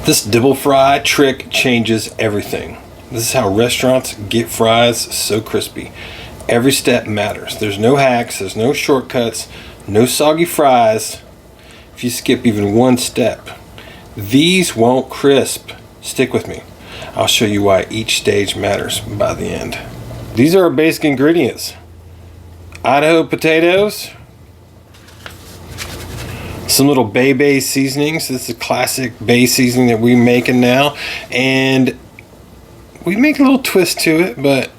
This double fry trick changes everything. This is how restaurants get fries so crispy. Every step matters. There's no hacks, there's no shortcuts, no soggy fries. If you skip even one step, these won't crisp. Stick with me. I'll show you why each stage matters by the end. These are our basic ingredients. Idaho potatoes, some little bay seasonings. This is a classic bay seasoning that we're making now, and we make a little twist to it, but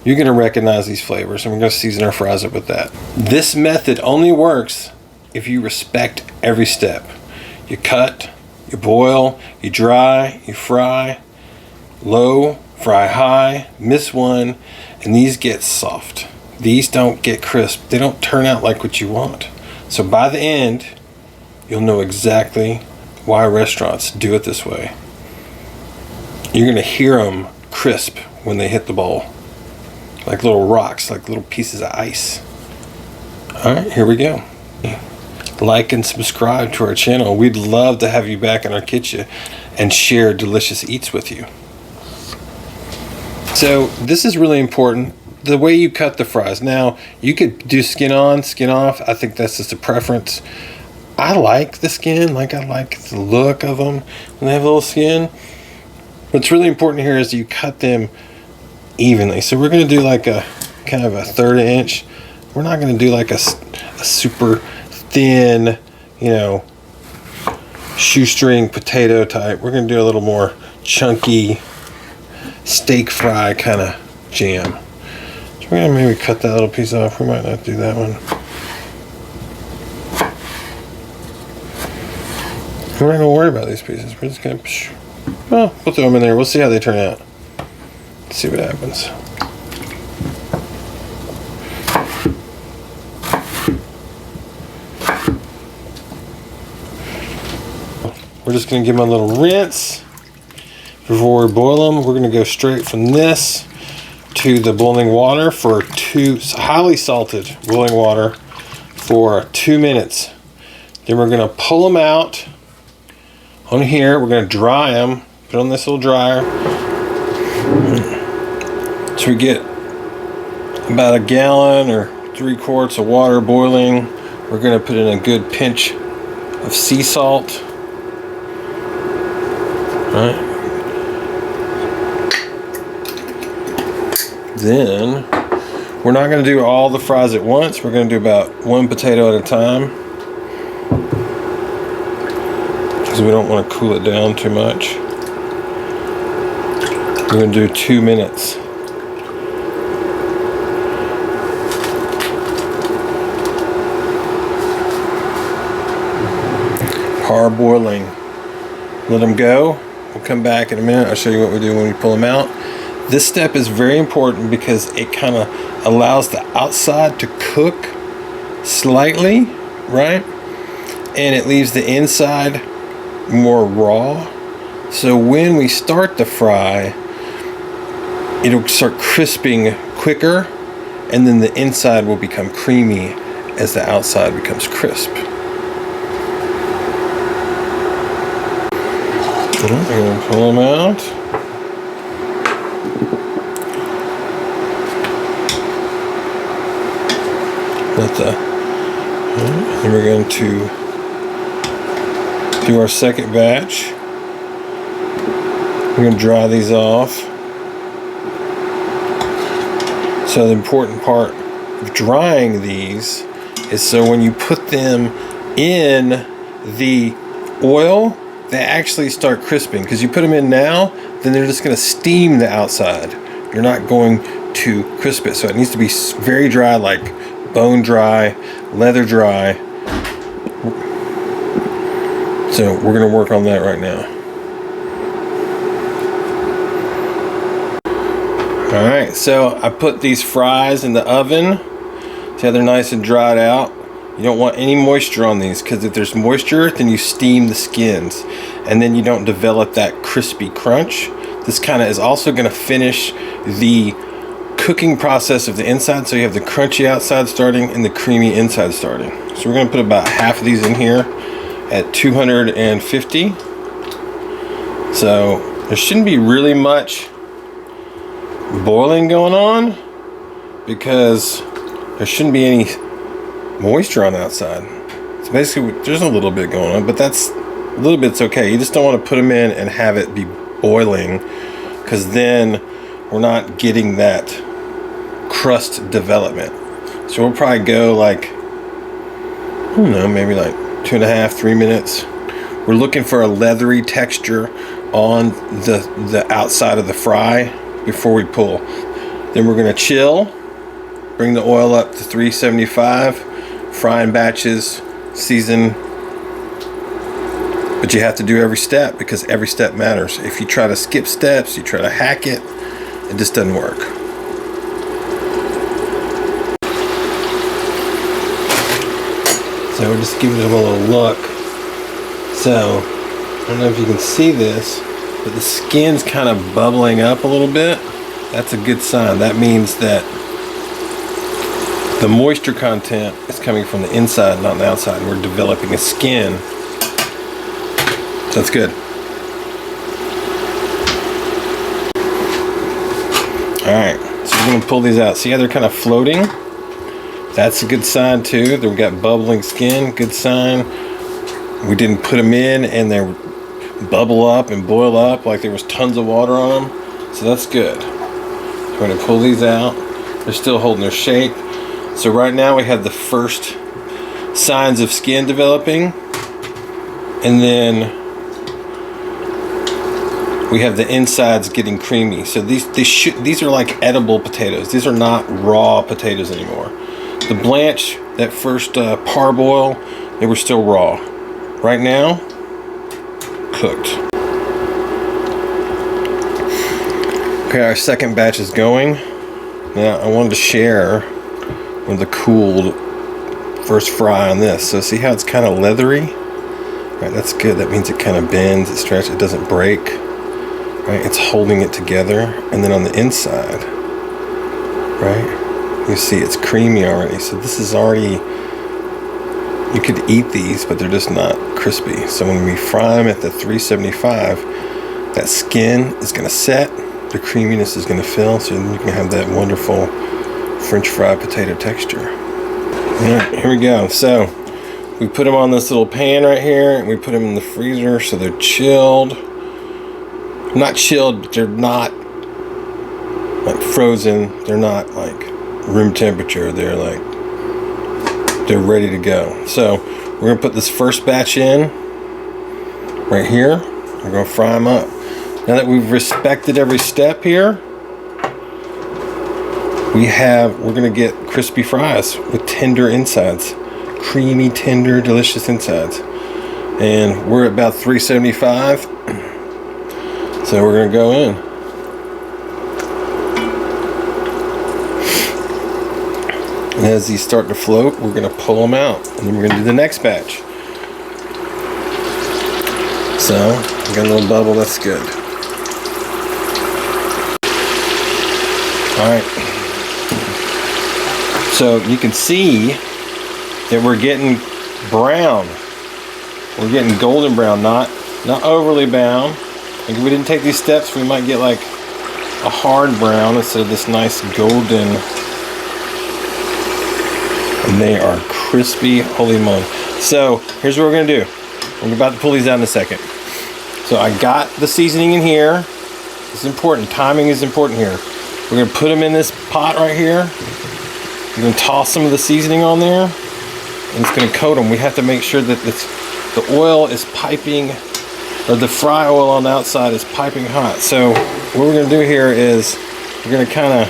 you're gonna recognize these flavors, and we're gonna season our fries up with that. This method only works if you respect every step. You cut, you boil, you dry, you fry, low, fry high, miss one, and these get soft. These don't get crisp. They don't turn out like what you want. So by the end, you'll know exactly why restaurants do it this way. You're gonna hear them crisp when they hit the bowl. Like little rocks, like little pieces of ice. All right, here we go. Like and subscribe to our channel. We'd love to have you back in our kitchen and share delicious eats with you. So this is really important. The way you cut the fries. Now, you could do skin on, skin off. I think that's just a preference. I like the skin, I like the look of them when they have a little skin. What's really important here is you cut them evenly. So we're gonna do like a kind of a 1/3 inch. We're not gonna do like a super thin, you know, shoestring potato type. We're gonna do a little more chunky steak fry kind of jam. So we're gonna maybe cut that little piece off. We might not do that one. We're not gonna worry about these pieces. We're just gonna, well, we'll throw them in there. We'll see how they turn out. Let's see what happens. We're just gonna give them a little rinse before we boil them. We're gonna go straight from this to the boiling water for highly salted boiling water for 2 minutes. Then we're gonna pull them out on here. We're gonna dry them, put on this little dryer. So we get about 1 gallon or 3 quarts of water boiling. We're gonna put in a good pinch of sea salt. All right. Then we're not going to do all the fries at once. We're going to do about 1 potato at a time because we don't want to cool it down too much. We're going to do 2 minutes. Parboiling. Let them go. We'll come back in a minute. I'll show you what we do when we pull them out. This step is very important because it kind of allows the outside to cook slightly, right? And it leaves the inside more raw. So when we start the fry, it'll start crisping quicker, and then the inside will become creamy as the outside becomes crisp. I'm going to pull them out. And we're going to do our second batch. We're going to dry these off. So the important part of drying these is so when you put them in the oil, they actually start crisping. Because you put them in now, then they're just going to steam the outside. You're not going to crisp it. So it needs to be very dry, like bone dry, leather dry. So we're going to work on that right now. Alright, so I put these fries in the oven. See how they're nice and dried out? You don't want any moisture on these, because if there's moisture, then you steam the skins. And then you don't develop that crispy crunch. This kind of is also going to finish the cooking process of the inside, so you have the crunchy outside starting and the creamy inside starting. So we're going to put about half of these in here at 250. So there shouldn't be really much boiling going on because there shouldn't be any moisture on the outside. So basically there's a little bit going on, but that's a little bit's okay. You just don't want to put them in and have it be boiling, because then we're not getting that crust development. So we'll probably go like, I don't know, maybe like 2.5, 3 minutes. We're looking for a leathery texture on the outside of the fry before we pull. Then we're gonna chill, bring the oil up to 375, fry in batches, season. But you have to do every step because every step matters. If you try to skip steps, you try to hack it, it just doesn't work. So we're just giving them a little look. So, I don't know if you can see this, but the skin's kind of bubbling up a little bit. That's a good sign. That means that the moisture content is coming from the inside, not the outside. We're developing a skin. So that's good. Alright, so we're going to pull these out. See how they're kind of floating? That's a good sign too. They've got bubbling skin, good sign. We didn't put them in and they bubble up and boil up like there was tons of water on them. So that's good. So we're going to pull these out. They're still holding their shape. So right now we have the first signs of skin developing. And then we have the insides getting creamy. So these are like edible potatoes. These are not raw potatoes anymore. The blanch, that first parboil, they were still raw. Right now, cooked. Okay, our second batch is going. Now I wanted to share with the cooled first fry on this. So see how it's kind of leathery? Right, that's good. That means it kind of bends, it stretches, it doesn't break. Right, it's holding it together. And then on the inside, right? You see it's creamy already, so this is already, you could eat these, but they're just not crispy. So when we fry them at the 375, that skin is going to set, the creaminess is going to fill, so you can have that wonderful French fry potato texture. Alright, here we go. So we put them on this little pan right here, and we put them in the freezer so they're chilled. Not chilled, but they're not like frozen, they're not like room temperature, they're ready to go. So we're gonna put this first batch in right here. We're gonna fry them up. Now that we've respected every step here, we're gonna get crispy fries with tender insides, creamy, tender, delicious insides. And we're at about 375, so we're gonna go in. And as these start to float, we're going to pull them out. And then we're going to do the next batch. So, we got a little bubble, that's good. Alright. So, you can see that we're getting brown. We're getting golden brown, not overly brown. Like if we didn't take these steps, we might get like a hard brown instead of this nice golden. And they are crispy, holy moly. So here's what we're gonna do. We're about to pull these out in a second. So I got the seasoning in here. It's important, timing is important here. We're gonna put them in this pot right here. We're gonna toss some of the seasoning on there, and it's gonna coat them. We have to make sure that the oil is piping, or the fry oil on the outside is piping hot. So what we're gonna do here is we're gonna kinda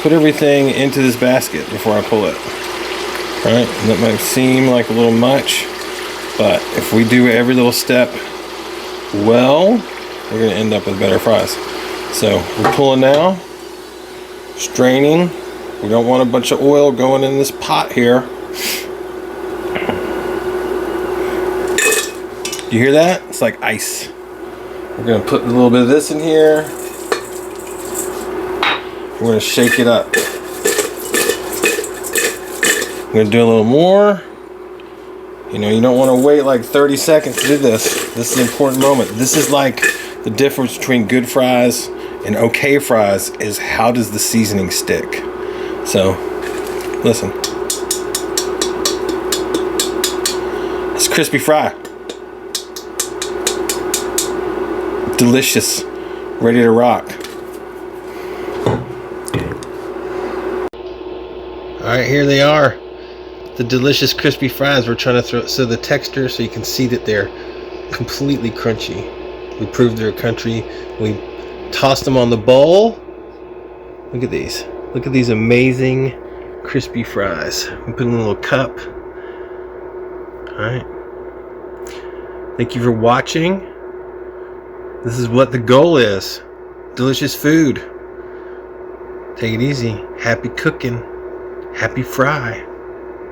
put everything into this basket before I pull it. Right, and that might seem like a little much, but if we do every little step well, we're going to end up with better fries. So we're pulling now, straining. We don't want a bunch of oil going in this pot here. You hear that? It's like ice. We're going to put a little bit of this in here. We're going to shake it up. I'm going to do a little more. You know, you don't want to wait like 30 seconds to do this. This is an important moment. This is like The difference between good fries and okay fries is how does the seasoning stick. So, listen. It's crispy fry. Delicious. Ready to rock. Alright, here they are. The delicious crispy fries. We're trying to throw so the texture so you can see that they're completely crunchy. We proved they're crunchy. We tossed them on the bowl. Look at these. Look at these amazing crispy fries. We put in a little cup. Alright. Thank you for watching. This is what the goal is. Delicious food. Take it easy. Happy cooking. Happy fry.